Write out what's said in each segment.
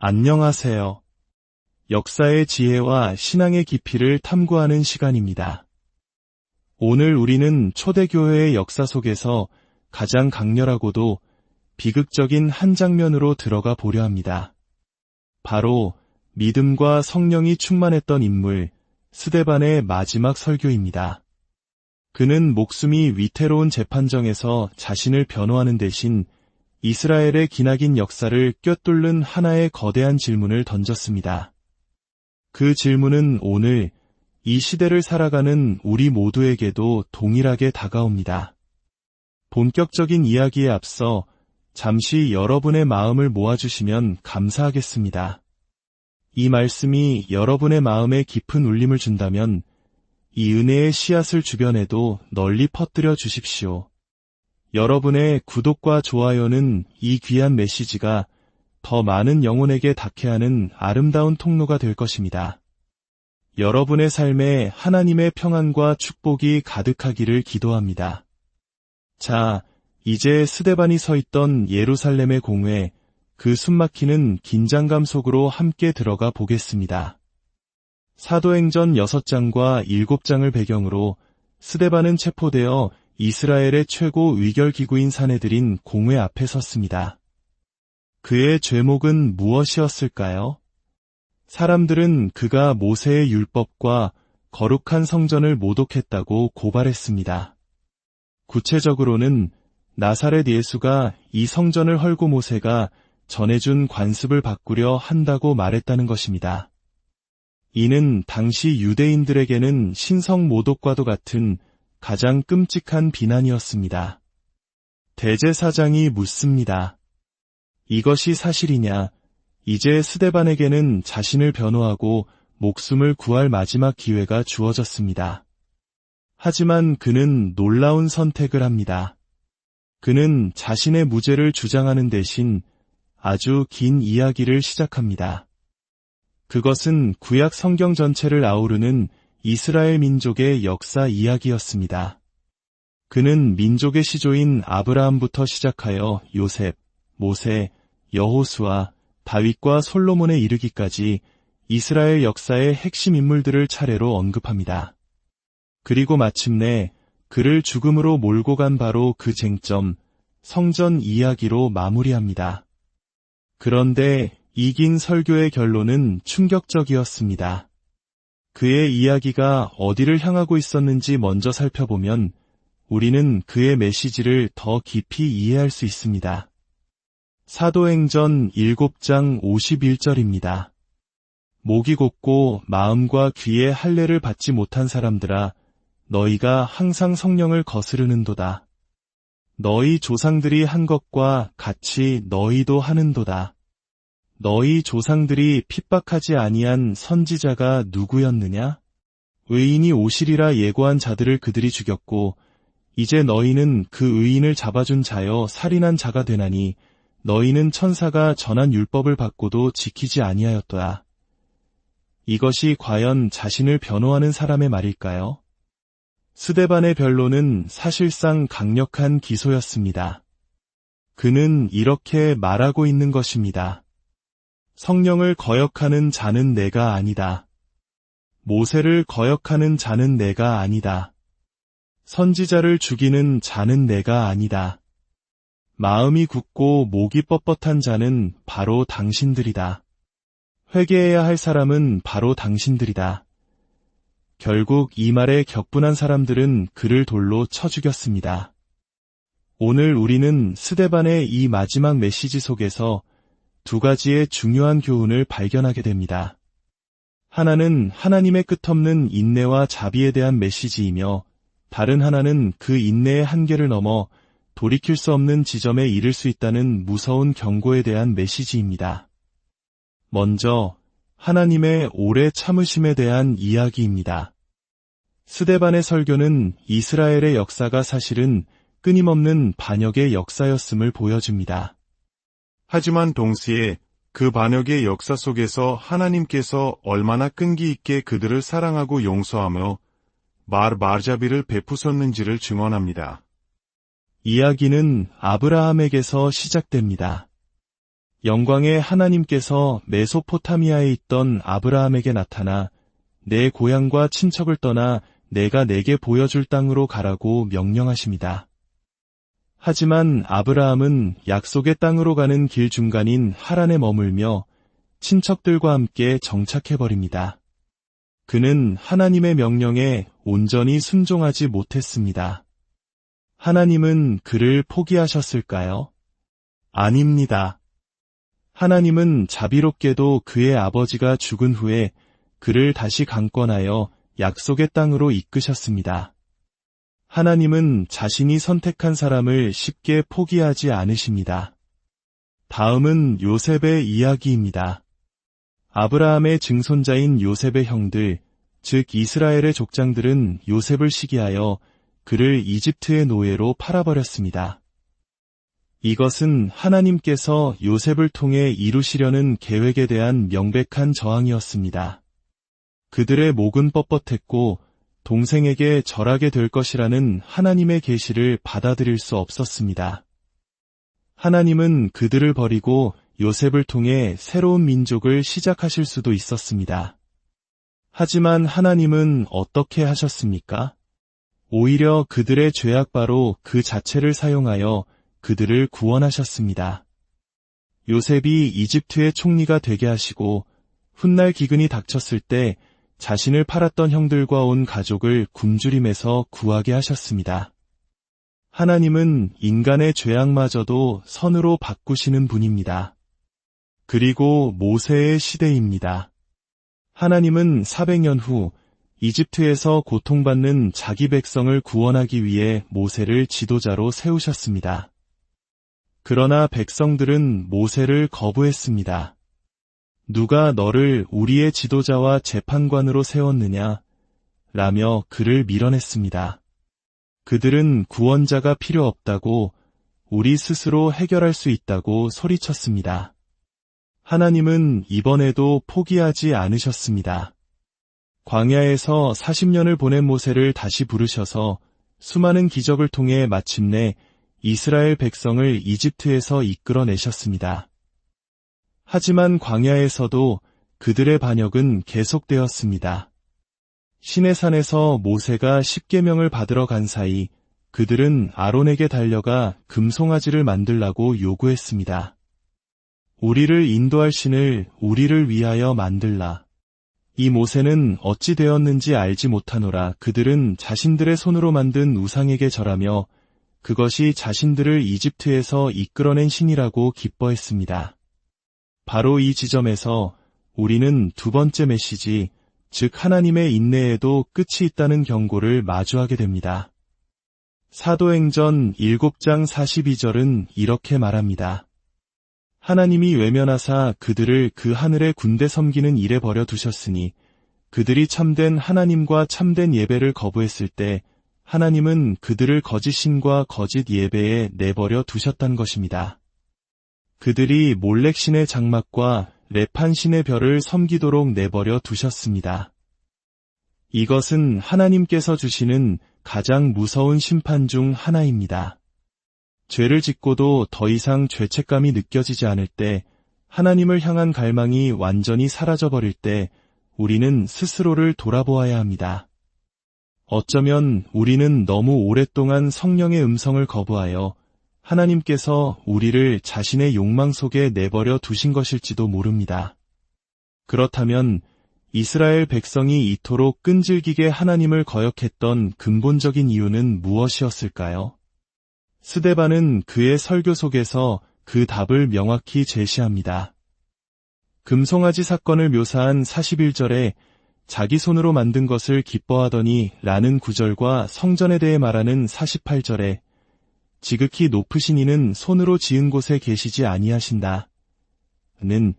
안녕하세요. 역사의 지혜와 신앙의 깊이를 탐구하는 시간입니다. 오늘 우리는 초대교회의 역사 속에서 가장 강렬하고도 비극적인 한 장면으로 들어가 보려 합니다. 바로 믿음과 성령이 충만했던 인물 스데반의 마지막 설교입니다. 그는 목숨이 위태로운 재판정에서 자신을 변호하는 대신 이스라엘의 기나긴 역사를 꿰뚫는 하나의 거대한 질문을 던졌습니다. 그 질문은 오늘 이 시대를 살아가는 우리 모두에게도 동일하게 다가옵니다. 본격적인 이야기에 앞서 잠시 여러분의 마음을 모아주시면 감사하겠습니다. 이 말씀이 여러분의 마음에 깊은 울림을 준다면 이 은혜의 씨앗을 주변에도 널리 퍼뜨려 주십시오. 여러분의 구독과 좋아요는 이 귀한 메시지가 더 많은 영혼에게 닿게 하는 아름다운 통로가 될 것입니다. 여러분의 삶에 하나님의 평안과 축복이 가득하기를 기도합니다. 자, 이제 스데반이 서 있던 예루살렘의 공회, 그 숨막히는 긴장감 속으로 함께 들어가 보겠습니다. 사도행전 6장과 7장을 배경으로 스데반은 체포되어 이스라엘의 최고 위결기구인 사내들인 공회 앞에 섰습니다. 그의 죄목은 무엇이었을까요? 사람들은 그가 모세의 율법과 거룩한 성전을 모독했다고 고발했습니다. 구체적으로는 나사렛 예수가 이 성전을 헐고 모세가 전해준 관습을 바꾸려 한다고 말했다는 것입니다. 이는 당시 유대인들에게는 신성 모독과도 같은 가장 끔찍한 비난이었습니다. 대제사장이 묻습니다. 이것이 사실이냐? 이제 스데반에게는 자신을 변호하고 목숨을 구할 마지막 기회가 주어졌습니다. 하지만 그는 놀라운 선택을 합니다. 그는 자신의 무죄를 주장하는 대신 아주 긴 이야기를 시작합니다. 그것은 구약 성경 전체를 아우르는 이스라엘 민족의 역사 이야기였습니다. 그는 민족의 시조인 아브라함부터 시작하여 요셉, 모세, 여호수아, 다윗과 솔로몬에 이르기까지 이스라엘 역사의 핵심 인물들을 차례로 언급합니다. 그리고 마침내 그를 죽음으로 몰고 간 바로 그 쟁점, 성전 이야기로 마무리합니다. 그런데 이 긴 설교의 결론은 충격적이었습니다. 그의 이야기가 어디를 향하고 있었는지 먼저 살펴보면 우리는 그의 메시지를 더 깊이 이해할 수 있습니다. 사도행전 7장 51절입니다. 목이 곧고 마음과 귀에 할례를 받지 못한 사람들아, 너희가 항상 성령을 거스르는도다. 너희 조상들이 한 것과 같이 너희도 하는도다. 너희 조상들이 핍박하지 아니한 선지자가 누구였느냐? 의인이 오시리라 예고한 자들을 그들이 죽였고 이제 너희는 그 의인을 잡아준 자여 살인한 자가 되나니 너희는 천사가 전한 율법을 받고도 지키지 아니하였도다. 이것이 과연 자신을 변호하는 사람의 말일까요? 스데반의 변론은 사실상 강력한 기소였습니다. 그는 이렇게 말하고 있는 것입니다. 성령을 거역하는 자는 내가 아니다. 모세를 거역하는 자는 내가 아니다. 선지자를 죽이는 자는 내가 아니다. 마음이 굳고 목이 뻣뻣한 자는 바로 당신들이다. 회개해야 할 사람은 바로 당신들이다. 결국 이 말에 격분한 사람들은 그를 돌로 쳐 죽였습니다. 오늘 우리는 스데반의 이 마지막 메시지 속에서 두 가지의 중요한 교훈을 발견하게 됩니다. 하나는 하나님의 끝없는 인내와 자비에 대한 메시지이며 다른 하나는 그 인내의 한계를 넘어 돌이킬 수 없는 지점에 이를 수 있다는 무서운 경고에 대한 메시지입니다. 먼저 하나님의 오래 참으심에 대한 이야기입니다. 스데반의 설교는 이스라엘의 역사가 사실은 끊임없는 반역의 역사였음을 보여줍니다. 하지만 동시에 그 반역의 역사 속에서 하나님께서 얼마나 끈기 있게 그들을 사랑하고 용서하며 말자비를 베푸셨는지를 증언합니다. 이야기는 아브라함에게서 시작됩니다. 영광의 하나님께서 메소포타미아에 있던 아브라함에게 나타나 내 고향과 친척을 떠나 내가 내게 보여줄 땅으로 가라고 명령하십니다. 하지만 아브라함은 약속의 땅으로 가는 길 중간인 하란에 머물며 친척들과 함께 정착해버립니다. 그는 하나님의 명령에 온전히 순종하지 못했습니다. 하나님은 그를 포기하셨을까요? 아닙니다. 하나님은 자비롭게도 그의 아버지가 죽은 후에 그를 다시 강권하여 약속의 땅으로 이끄셨습니다. 하나님은 자신이 선택한 사람을 쉽게 포기하지 않으십니다. 다음은 요셉의 이야기입니다. 아브라함의 증손자인 요셉의 형들, 즉 이스라엘의 족장들은 요셉을 시기하여 그를 이집트의 노예로 팔아버렸습니다. 이것은 하나님께서 요셉을 통해 이루시려는 계획에 대한 명백한 저항이었습니다. 그들의 목은 뻣뻣했고 동생에게 절하게 될 것이라는 하나님의 계시를 받아들일 수 없었습니다. 하나님은 그들을 버리고 요셉을 통해 새로운 민족을 시작하실 수도 있었습니다. 하지만 하나님은 어떻게 하셨습니까? 오히려 그들의 죄악바로 그 자체를 사용하여 그들을 구원하셨습니다. 요셉이 이집트의 총리가 되게 하시고 훗날 기근이 닥쳤을 때 자신을 팔았던 형들과 온 가족을 굶주림에서 구하게 하셨습니다. 하나님은 인간의 죄악마저도 선으로 바꾸시는 분입니다. 그리고 모세의 시대입니다. 하나님은 400년 후 이집트에서 고통받는 자기 백성을 구원하기 위해 모세를 지도자로 세우셨습니다. 그러나 백성들은 모세를 거부했습니다. 누가 너를 우리의 지도자와 재판관으로 세웠느냐? 라며 그를 밀어냈습니다. 그들은 구원자가 필요 없다고, 우리 스스로 해결할 수 있다고 소리쳤습니다. 하나님은 이번에도 포기하지 않으셨습니다. 광야에서 40년을 보낸 모세를 다시 부르셔서 수많은 기적을 통해 마침내 이스라엘 백성을 이집트에서 이끌어내셨습니다. 하지만 광야에서도 그들의 반역은 계속되었습니다. 시내산에서 모세가 십계명을 받으러 간 사이 그들은 아론에게 달려가 금송아지를 만들라고 요구했습니다. 우리를 인도할 신을 우리를 위하여 만들라. 이 모세는 어찌 되었는지 알지 못하노라. 그들은 자신들의 손으로 만든 우상에게 절하며 그것이 자신들을 이집트에서 이끌어낸 신이라고 기뻐했습니다. 바로 이 지점에서 우리는 두 번째 메시지, 즉 하나님의 인내에도 끝이 있다는 경고를 마주하게 됩니다. 사도행전 7장 42절은 이렇게 말합니다. 하나님이 외면하사 그들을 그 하늘의 군대 섬기는 일에 버려두셨으니 그들이 참된 하나님과 참된 예배를 거부했을 때 하나님은 그들을 거짓 신과 거짓 예배에 내버려 두셨단 것입니다. 그들이 몰렉신의 장막과 레판신의 별을 섬기도록 내버려 두셨습니다. 이것은 하나님께서 주시는 가장 무서운 심판 중 하나입니다. 죄를 짓고도 더 이상 죄책감이 느껴지지 않을 때, 하나님을 향한 갈망이 완전히 사라져버릴 때 우리는 스스로를 돌아보아야 합니다. 어쩌면 우리는 너무 오랫동안 성령의 음성을 거부하여 하나님께서 우리를 자신의 욕망 속에 내버려 두신 것일지도 모릅니다. 그렇다면 이스라엘 백성이 이토록 끈질기게 하나님을 거역했던 근본적인 이유는 무엇이었을까요? 스데반은 그의 설교 속에서 그 답을 명확히 제시합니다. 금송아지 사건을 묘사한 41절에 자기 손으로 만든 것을 기뻐하더니 라는 구절과 성전에 대해 말하는 48절에 지극히 높으신 이는 손으로 지은 곳에 계시지 아니하신다. 는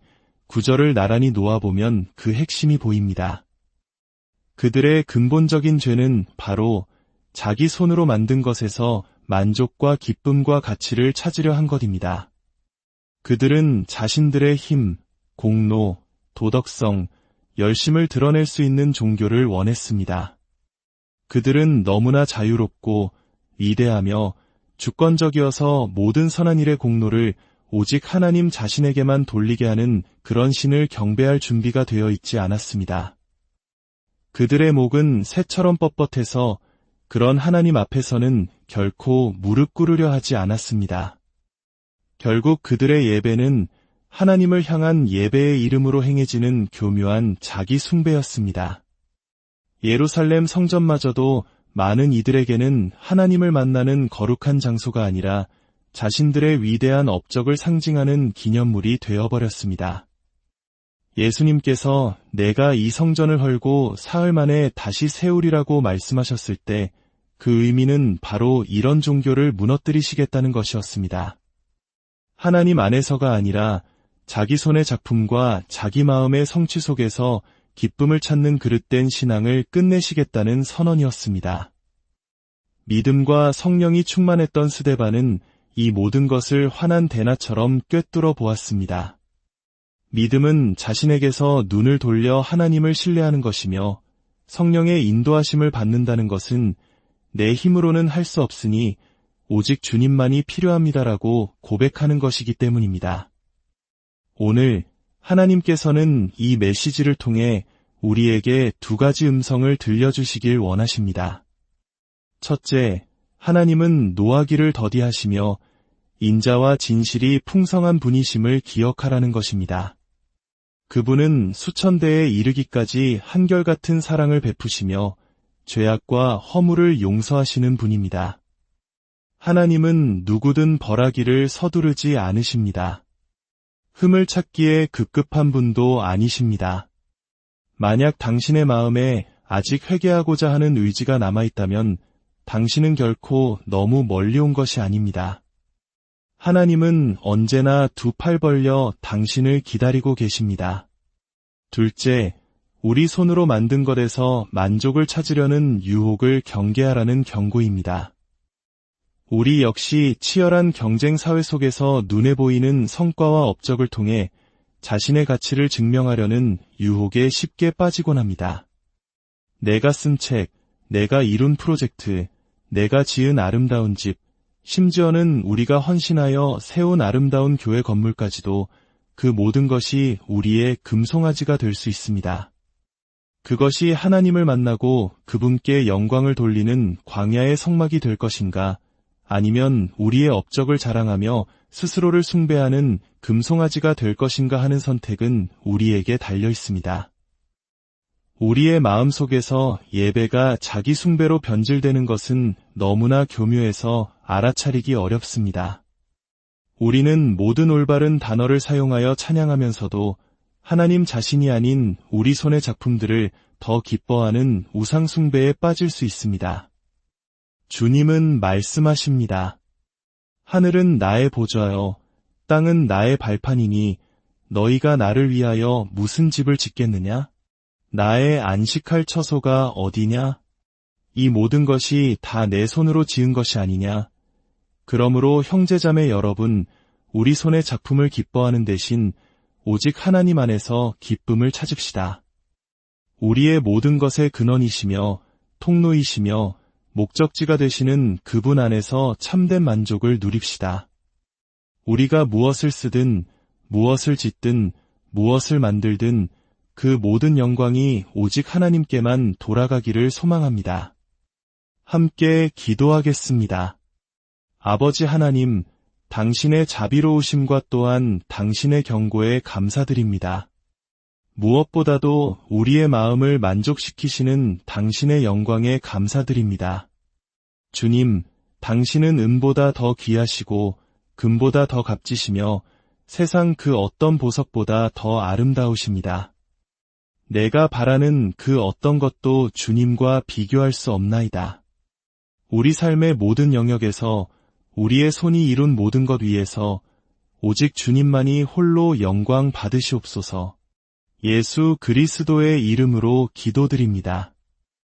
구절을 나란히 놓아보면 그 핵심이 보입니다. 그들의 근본적인 죄는 바로 자기 손으로 만든 것에서 만족과 기쁨과 가치를 찾으려 한 것입니다. 그들은 자신들의 힘, 공로, 도덕성, 열심을 드러낼 수 있는 종교를 원했습니다. 그들은 너무나 자유롭고 위대하며 주권적이어서 모든 선한 일의 공로를 오직 하나님 자신에게만 돌리게 하는 그런 신을 경배할 준비가 되어 있지 않았습니다. 그들의 목은 새처럼 뻣뻣해서 그런 하나님 앞에서는 결코 무릎 꿇으려 하지 않았습니다. 결국 그들의 예배는 하나님을 향한 예배의 이름으로 행해지는 교묘한 자기 숭배였습니다. 예루살렘 성전마저도 많은 이들에게는 하나님을 만나는 거룩한 장소가 아니라 자신들의 위대한 업적을 상징하는 기념물이 되어버렸습니다. 예수님께서 내가 이 성전을 헐고 사흘 만에 다시 세우리라고 말씀하셨을 때 그 의미는 바로 이런 종교를 무너뜨리시겠다는 것이었습니다. 하나님 안에서가 아니라 자기 손의 작품과 자기 마음의 성취 속에서 기쁨을 찾는 그릇된 신앙을 끝내시겠다는 선언이었습니다. 믿음과 성령이 충만했던 스데반은 이 모든 것을 환한 대낮처럼 꿰뚫어 보았습니다. 믿음은 자신에게서 눈을 돌려 하나님을 신뢰하는 것이며 성령의 인도하심을 받는다는 것은 내 힘으로는 할 수 없으니 오직 주님만이 필요합니다라고 고백하는 것이기 때문입니다. 오늘 하나님께서는 이 메시지를 통해 우리에게 두 가지 음성을 들려주시길 원하십니다. 첫째, 하나님은 노하기를 더디하시며 인자와 진실이 풍성한 분이심을 기억하라는 것입니다. 그분은 수천대에 이르기까지 한결같은 사랑을 베푸시며 죄악과 허물을 용서하시는 분입니다. 하나님은 누구든 벌하기를 서두르지 않으십니다. 흠을 찾기에 급급한 분도 아니십니다. 만약 당신의 마음에 아직 회개하고자 하는 의지가 남아있다면 당신은 결코 너무 멀리 온 것이 아닙니다. 하나님은 언제나 두 팔 벌려 당신을 기다리고 계십니다. 둘째, 우리 손으로 만든 것에서 만족을 찾으려는 유혹을 경계하라는 경고입니다. 우리 역시 치열한 경쟁 사회 속에서 눈에 보이는 성과와 업적을 통해 자신의 가치를 증명하려는 유혹에 쉽게 빠지곤 합니다. 내가 쓴 책, 내가 이룬 프로젝트, 내가 지은 아름다운 집, 심지어는 우리가 헌신하여 세운 아름다운 교회 건물까지도 그 모든 것이 우리의 금송아지가 될 수 있습니다. 그것이 하나님을 만나고 그분께 영광을 돌리는 광야의 성막이 될 것인가, 아니면 우리의 업적을 자랑하며 스스로를 숭배하는 금송아지가 될 것인가 하는 선택은 우리에게 달려 있습니다. 우리의 마음 속에서 예배가 자기 숭배로 변질되는 것은 너무나 교묘해서 알아차리기 어렵습니다. 우리는 모든 올바른 단어를 사용하여 찬양하면서도 하나님 자신이 아닌 우리 손의 작품들을 더 기뻐하는 우상 숭배에 빠질 수 있습니다. 주님은 말씀하십니다. 하늘은 나의 보좌요, 땅은 나의 발판이니 너희가 나를 위하여 무슨 집을 짓겠느냐? 나의 안식할 처소가 어디냐? 이 모든 것이 다 내 손으로 지은 것이 아니냐? 그러므로 형제자매 여러분, 우리 손의 작품을 기뻐하는 대신 오직 하나님 안에서 기쁨을 찾읍시다. 우리의 모든 것의 근원이시며 통로이시며 목적지가 되시는 그분 안에서 참된 만족을 누립시다. 우리가 무엇을 쓰든 무엇을 짓든 무엇을 만들든 그 모든 영광이 오직 하나님께만 돌아가기를 소망합니다. 함께 기도하겠습니다. 아버지 하나님, 당신의 자비로우심과 또한 당신의 경고에 감사드립니다. 무엇보다도 우리의 마음을 만족시키시는 당신의 영광에 감사드립니다. 주님, 당신은 은보다 더 귀하시고 금보다 더 값지시며 세상 그 어떤 보석보다 더 아름다우십니다. 내가 바라는 그 어떤 것도 주님과 비교할 수 없나이다. 우리 삶의 모든 영역에서 우리의 손이 이룬 모든 것 위에서 오직 주님만이 홀로 영광 받으시옵소서. 예수 그리스도의 이름으로 기도드립니다.